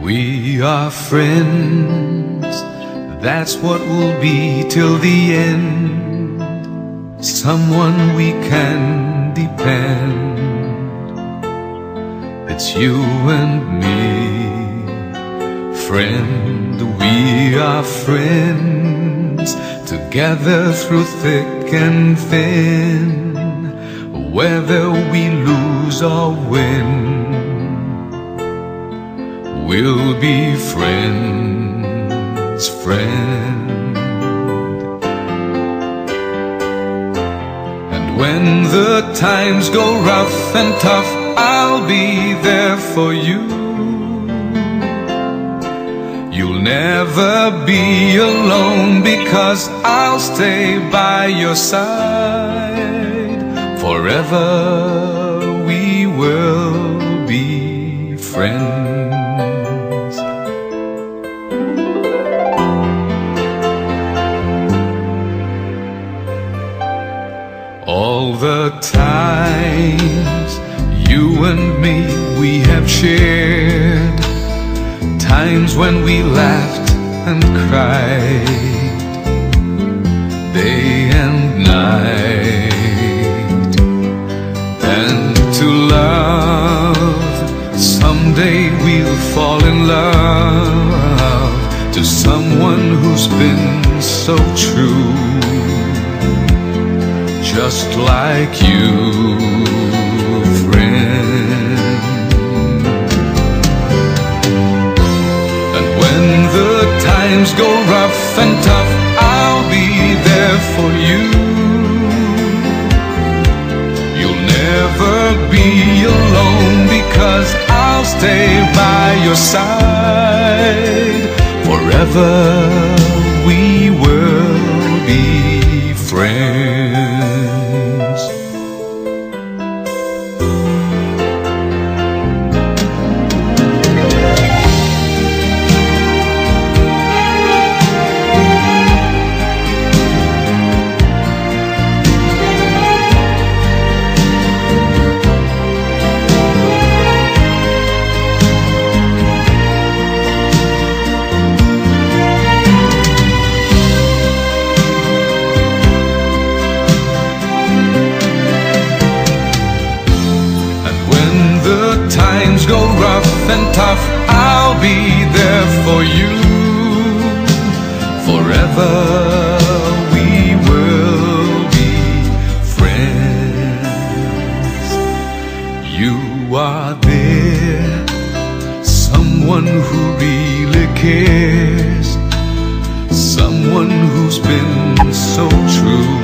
We are friends, that's what we'll be till the end. Someone we can depend. It's you and me, friend. We are friends, together through thick and thin. Whether we lose or win, we'll be friends, friend. And when the times go rough and tough, I'll be there for you. You'll never be alone, because I'll stay by your side. Forever we will be friends. All the times you and me we have shared, times when we laughed and cried, day and night. And to love, someday we'll fall in love, to someone who's been so true, just like you, friend. And when the times go rough and tough, I'll be there for you. You'll never be alone, because I'll stay by your side. Forever we will be friends. Times go rough and tough, I'll be there for you. Forever we will be friends. You are there, someone who really cares, someone who's been so true.